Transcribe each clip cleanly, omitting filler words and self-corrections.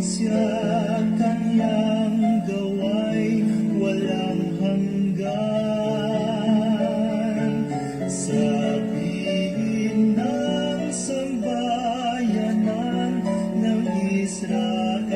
siya kanyang gawa'y walang hanggan. Sabihin ng sambayanan ng Israel,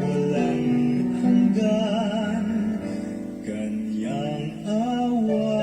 walang hanggan kanyang awa.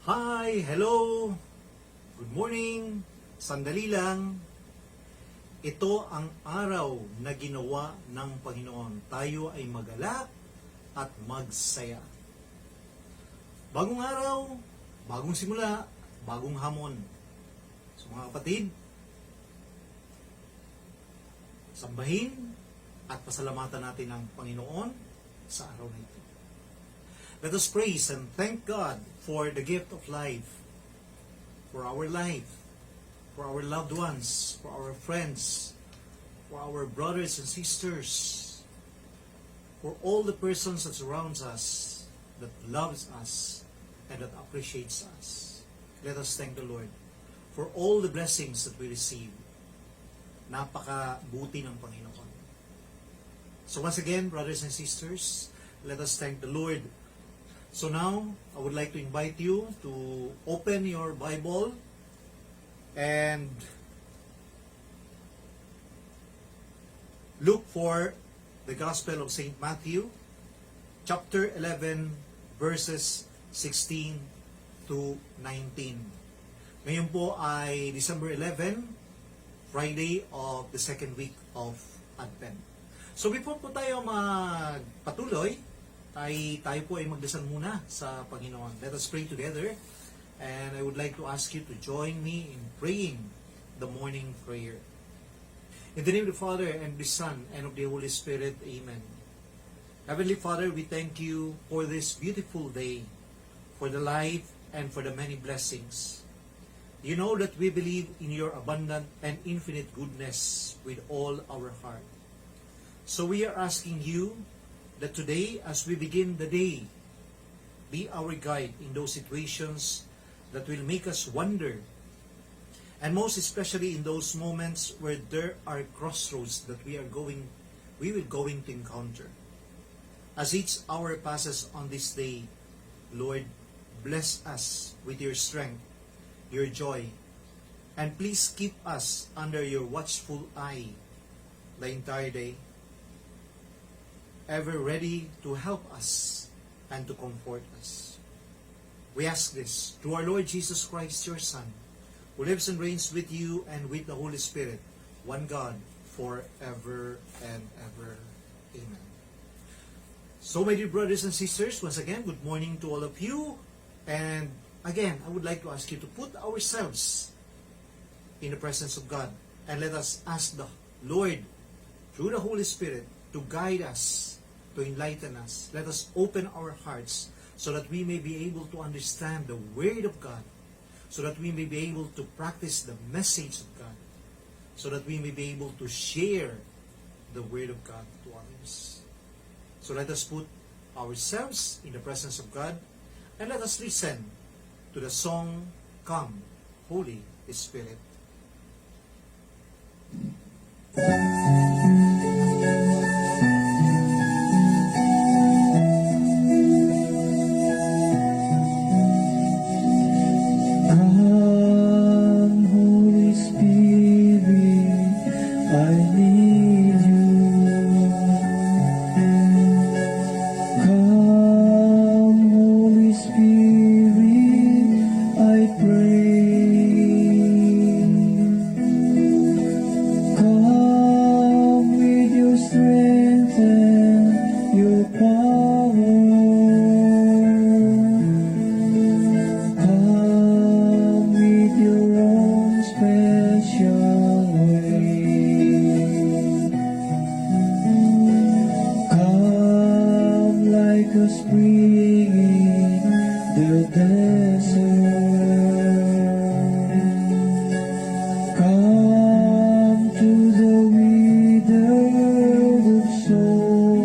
Hi! Hello! Good morning! Sandali lang. Ito ang araw na ginawa ng Panginoon. Tayo ay magala at magsaya. Bagong araw, bagong simula, bagong hamon. So mga kapatid, sambahin at pasalamatan natin ang Panginoon sa araw na ito. Let us praise and thank God for the gift of life, for our life, for our loved ones, for our friends, for our brothers and sisters, for all the persons that surrounds us, that loves us, and that appreciates us. Let us thank the Lord for all the blessings that we receive. Napakabuti ng Panginoon. So once again, brothers and sisters, let us thank the Lord. So now, I would like to invite you to open your Bible and look for the Gospel of St. Matthew, chapter 11, verses 16 to 19. Ngayon po ay December 11, Friday of the second week of Advent. So before po tayo magpatuloy, tayo po ay magdasal muna sa Panginoon. Let us pray together. And I would like to ask you to join me in praying the morning prayer. In the name of the Father, and the Son, and of the Holy Spirit. Amen. Heavenly Father, we thank you for this beautiful day, for the life, and for the many blessings. You know that we believe in your abundant and infinite goodness with all our heart. So we are asking you that today, as we begin the day, be our guide in those situations that will make us wonder, and most especially in those moments where there are crossroads that we will going to encounter. As each hour passes on this day, Lord, bless us with your strength, your joy, and please keep us under your watchful eye the entire day, ever ready to help us and to comfort us. We ask this through our Lord Jesus Christ, your Son, who lives and reigns with you and with the Holy Spirit, one God, forever and ever. Amen. So, my dear brothers and sisters, once again, good morning to all of you. And again, I would like to ask you to put ourselves in the presence of God. And let us ask the Lord, through the Holy Spirit, to guide us, to enlighten us. Let us open our hearts so that we may be able to understand the Word of God, so that we may be able to practice the message of God, so that we may be able to share the Word of God to others. So let us put ourselves in the presence of God, and let us listen to the song, Come, Holy Spirit. Come, Holy Spirit, I need you. Come, Holy Spirit, I pray. Come with your strength and your power. Come with your own special way. Come like a spring in the desert. Come to the withered soul.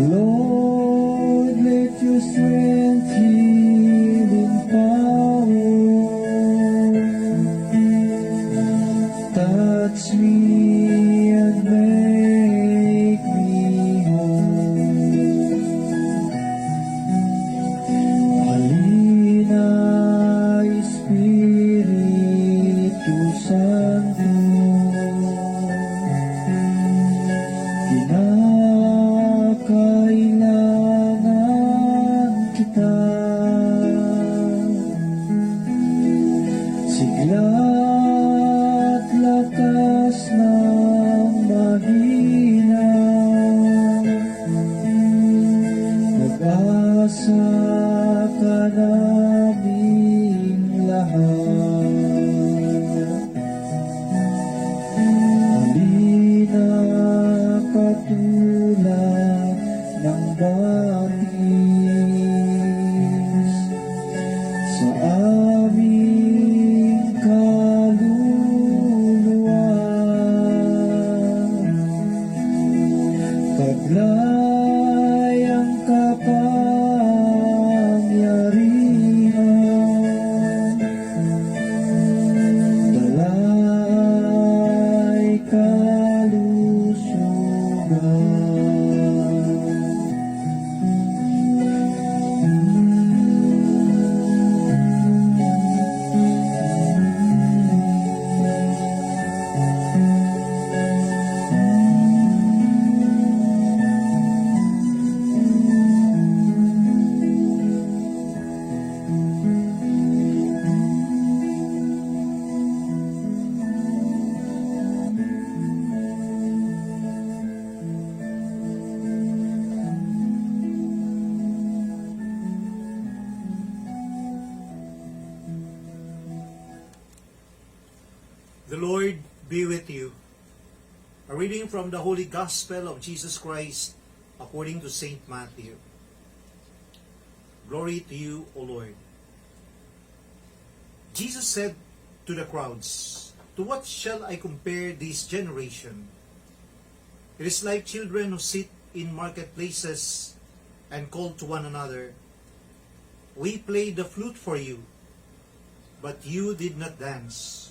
Lord, let your strength heal in power. Touch me and make me whole. Halina, Espiritu Santo. Kinakailangan kita. Sigla't lakas na The Lord be with you. A reading from the Holy Gospel of Jesus Christ according to Saint Matthew. Glory to you, O Lord. Jesus said to the crowds, "To what shall I compare this generation? It is like children who sit in marketplaces and call to one another, 'We played the flute for you, but you did not dance.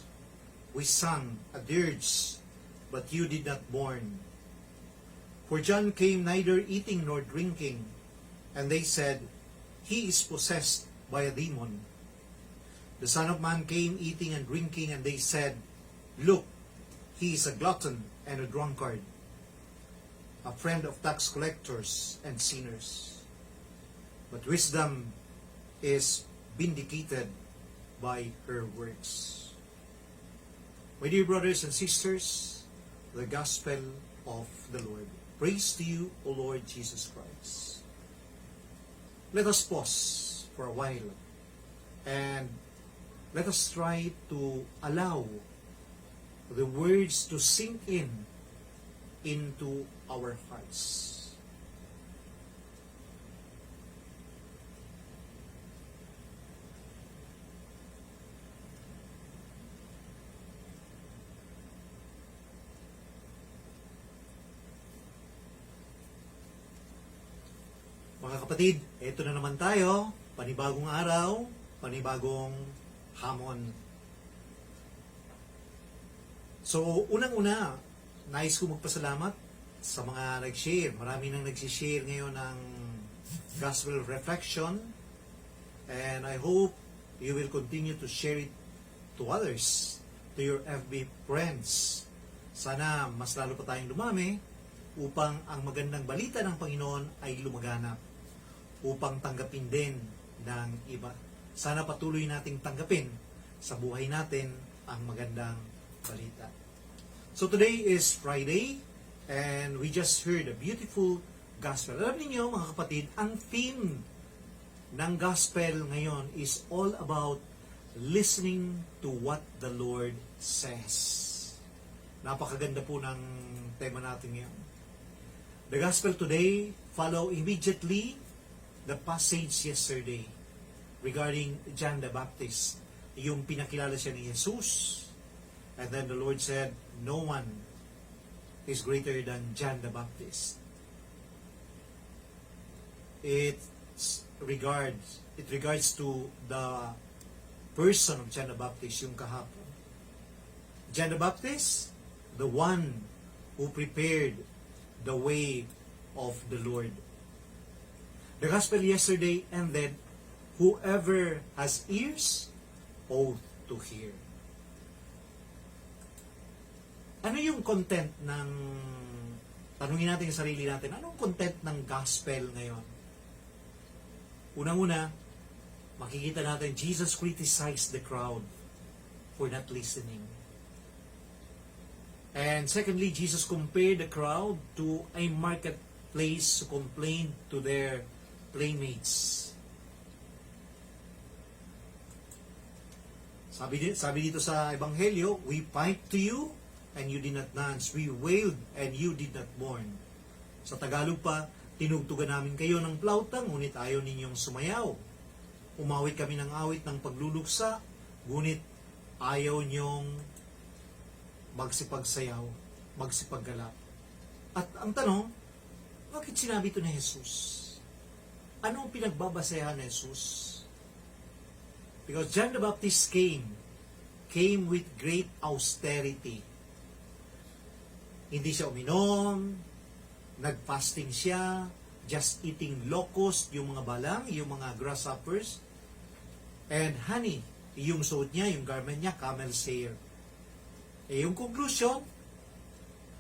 We sang a dirge, but you did not mourn.' For John came neither eating nor drinking, and they said, 'He is possessed by a demon.' The Son of Man came eating and drinking, and they said, 'Look, he is a glutton and a drunkard, a friend of tax collectors and sinners.' But wisdom is vindicated by her works." My dear brothers and sisters, the Gospel of the Lord. Praise to you, O Lord Jesus Christ. Let us pause for a while and let us try to allow the words to sink into our hearts. Mga kapatid, eto na naman tayo, panibagong araw, panibagong hamon. So, unang-una, nais ko magpasalamat sa mga nag-share. Marami nang nag-share ngayon ng Gospel Reflection, and I hope you will continue to share it to others, to your FB friends. Sana mas lalo pa tayong dumami upang ang magandang balita ng Panginoon ay lumaganap, upang tanggapin din ng iba. Sana patuloy nating tanggapin sa buhay natin ang magandang balita. So today is Friday, and we just heard a beautiful gospel. Alam niyo mga kapatid, ang theme ng gospel ngayon is all about listening to what the Lord says. Napakaganda po ng tema natin ngayon. The gospel today follow immediately the passage yesterday regarding John the Baptist. Yung pinakilala siya ni Jesus, and then the Lord said, "No one is greater than John the Baptist." It regards to the person of John the Baptist, yung kahapon. John the Baptist, the one who prepared the way of the Lord. The gospel yesterday ended, "Whoever has ears, ought to hear." Ano yung content ng, tanungin natin sa sarili natin, anong content ng gospel ngayon? Unang-una, makikita natin, Jesus criticized the crowd for not listening. And secondly, Jesus compared the crowd to a marketplace who complained to their playmates. Sabi dito sa Ebanghelyo, "We piped to you, and you did not dance. We wailed, and you did not mourn." Sa Tagalog pa, "Tinugtugan namin kayo ng plauta, ngunit ayaw ninyong sumayaw. Umawit kami ng awit ng pagluluksa, ngunit ayaw niyong magsipagsayaw, magsipaggalap." At ang tanong, bakit sinabi ito ni Jesus? Anong pinagbabasehan ni Jesus? Because John the Baptist came with great austerity. Hindi siya uminom, nag-fasting siya, just eating locust, yung mga balang, yung mga grasshoppers, and honey, yung suot niya, yung garment niya, camel's hair. Yung conclusion,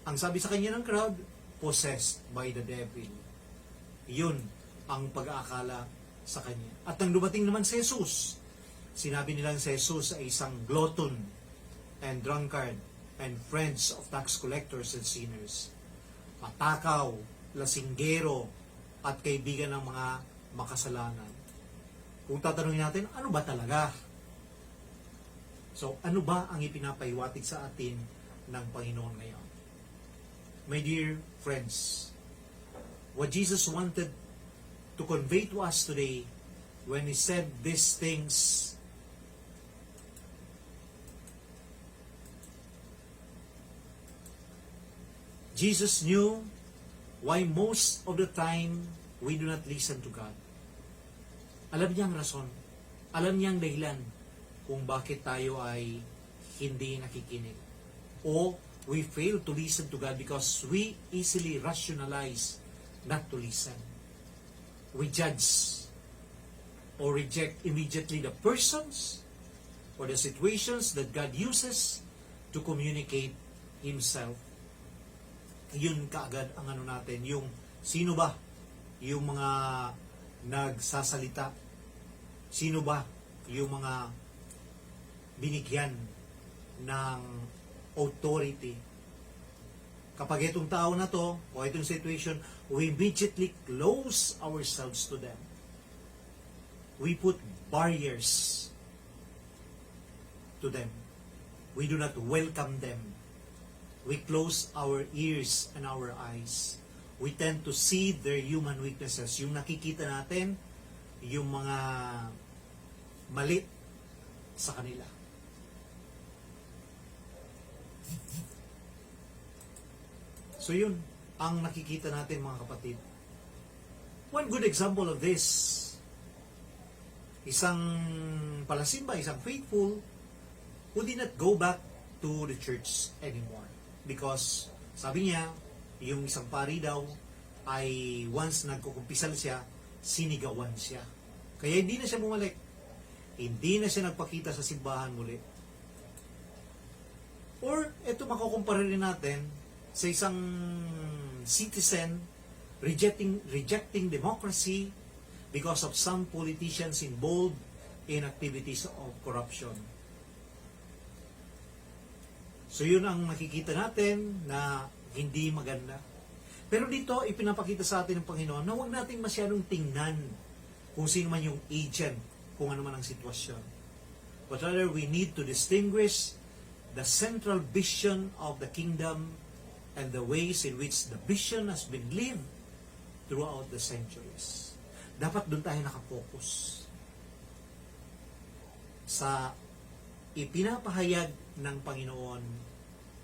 ang sabi sa kanya ng crowd, possessed by the devil. Yun ang pag-aakala sa kanya. At nang dumating naman si Jesus, sinabi nilang si Jesus ay isang glutton and drunkard and friends of tax collectors and sinners. Matakaw, lasinggero, at kaibigan ng mga makasalanan. Kung tatanungin natin, ano ba talaga? So, ano ba ang ipinapahiwatig sa atin ng Panginoon ngayon? My dear friends, what Jesus wanted to convey to us today when He said these things, Jesus knew why most of the time we do not listen to God. Alam niya ang rason. Alam niya ang dahilan kung bakit tayo ay hindi nakikinig. O we fail to listen to God because we easily rationalize not to listen. We judge or reject immediately the persons or the situations that God uses to communicate Himself. Yun kaagad ang ano natin, yung sino ba yung mga nagsasalita, sino ba yung mga binigyan ng authority. Kapag itong tao na to o itong situation, we immediately close ourselves to them. We put barriers to them. We do not welcome them. We close our ears and our eyes. We tend to see their human weaknesses. Yung nakikita natin, yung mga mali sa kanila. So yun, ang nakikita natin mga kapatid. One good example of this, isang palasimba, isang faithful, who did not go back to the church anymore. Because, sabi niya, yung isang pari daw, ay once nagkukumpisal siya, sinigawan siya. Kaya hindi na siya bumalik. Hindi na siya nagpakita sa simbahan muli. Or, ito makukumpara rin natin sa isang citizen rejecting democracy because of some politicians involved in activities of corruption. So yun ang nakikita natin na hindi maganda. Pero dito, ipinapakita sa atin ng Panginoon na huwag natin masyadong tingnan kung sino man yung agent, kung ano man ang sitwasyon. But rather, we need to distinguish the central vision of the kingdom and the ways in which the vision has been lived throughout the centuries. Dapat doon tayo nakapokus sa ipinapahayag ng Panginoon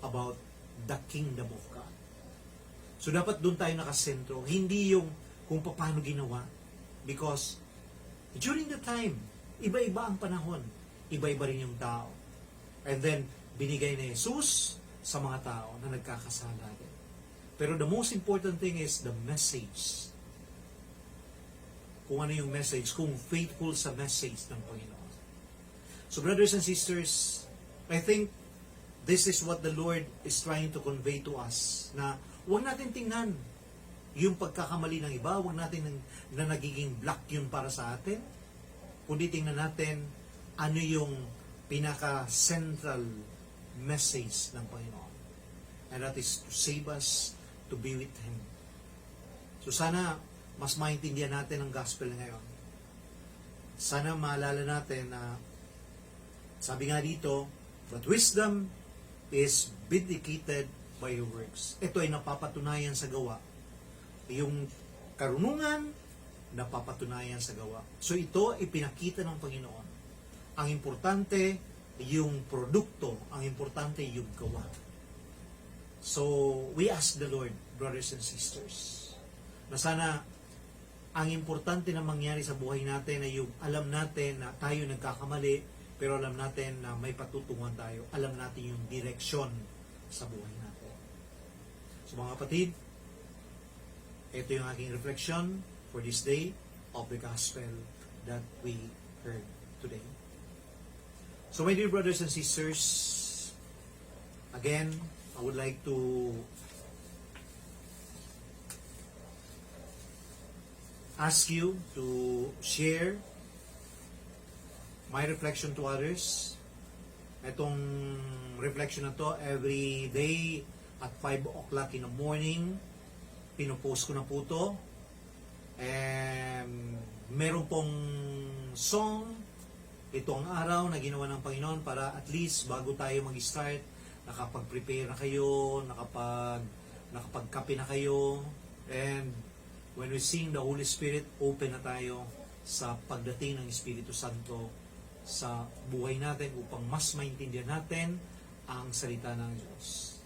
about the kingdom of God. So dapat doon tayo nakasentro, hindi yung kung paano ginawa. Because during the time, iba-iba ang panahon, iba-iba rin yung tao. And then, binigay ni Jesus sa mga tao na nagkakasala din. Pero the most important thing is the message. Kung ano yung message, kung faithful sa message ng Panginoon. So brothers and sisters, I think this is what the Lord is trying to convey to us, na huwag natin tingnan yung pagkakamali ng iba, huwag natin na nagiging black yun para sa atin, kundi tingnan natin ano yung pinaka-central message ng Panginoon. And that is to save us, to be with Him. So sana mas maintindihan natin ang gospel ngayon. Sana maalala natin na sabi nga dito, but wisdom is vindicated by your works. Ito ay napapatunayan sa gawa. Yung karunungan, napapatunayan sa gawa. So ito ay pinakita ng Panginoon. Ang importante, yung produkto. Ang importante, yung gawa. So, we ask the Lord, brothers and sisters, na sana ang importante na mangyari sa buhay natin ay yung alam natin na tayo nagkakamali, pero alam natin na may patutunguhan tayo. Alam natin yung direksyon sa buhay natin. So mga kapatid, ito yung aking reflection for this day of the gospel that we heard today. So my dear brothers and sisters, again, I would like to ask you to share my reflection to others. Itong reflection na to, every day at 5 o'clock in the morning, pinupost ko na po to. Meron pong song Ito ang araw na ginawa ng Panginoon para at least bago tayo mag-start, nakapag-prepare na kayo, nakapagkape na kayo, and when we sing the Holy Spirit, open na tayo sa pagdating ng Espiritu Santo sa buhay natin upang mas maintindihan natin ang salita ng Diyos.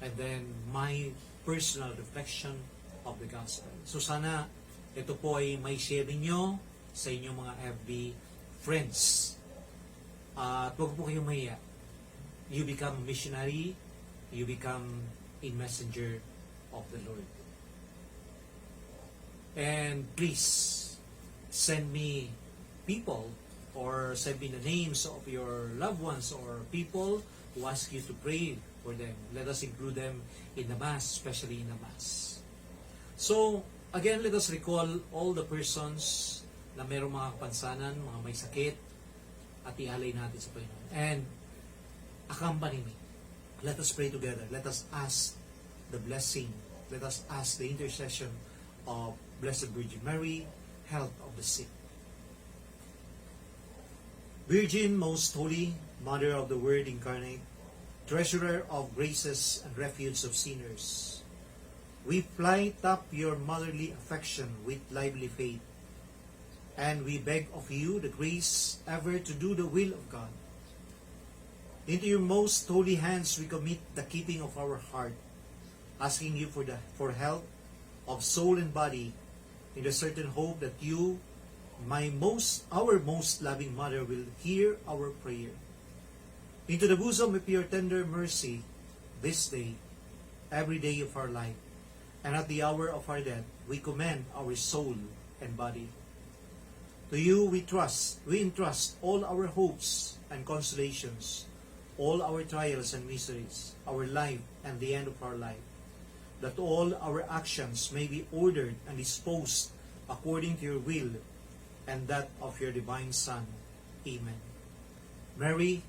And then, my personal reflection of the gospel. So sana, ito po ay may share ninyo sa inyong mga FB friends. At huwag po kayong mahiya. You become a missionary, you become a messenger of the Lord. And please, send me people or send me the names of your loved ones or people who ask you to pray for them. Let us include them in the Mass, especially in the Mass. So, again, let us recall all the persons na mayroong mga kapansanan, mga may sakit, at ialay natin sa Panginoon. And, accompany me. Let us pray together. Let us ask the blessing. Let us ask the intercession of Blessed Virgin Mary, health of the sick. Virgin, most holy, Mother of the Word incarnate, treasurer of graces and refuge of sinners, we plight up your motherly affection with lively faith, and we beg of you the grace ever to do the will of God. Into your most holy hands we commit the keeping of our heart, asking you for health of soul and body, in the certain hope that you, our most loving Mother, will hear our prayer. Into the bosom of your tender mercy, this day, every day of our life, and at the hour of our death, we commend our soul and body. To you we entrust all our hopes and consolations, all our trials and miseries, our life and the end of our life, that all our actions may be ordered and disposed according to your will and that of your divine Son. Amen. Mary,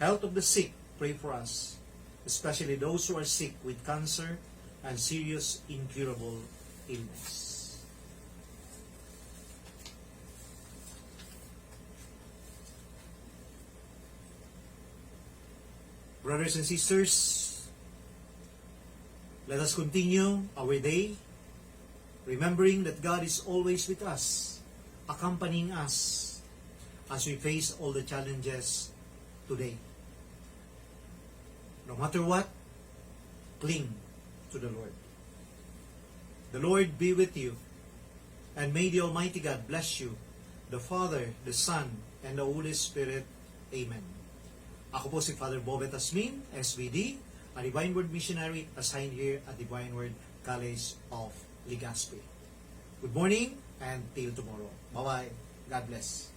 health of the sick, pray for us, especially those who are sick with cancer and serious incurable illness. Brothers and sisters, let us continue our day, remembering that God is always with us, accompanying us as we face all the challenges today. No matter what, cling to the Lord. The Lord be with you, and may the Almighty God bless you, the Father, the Son, and the Holy Spirit. Amen. Ako po si Father Bobet Asmin, SVD, a Divine Word Missionary assigned here at Divine Word College of Legazpi. Good morning and till tomorrow. Bye-bye. God bless.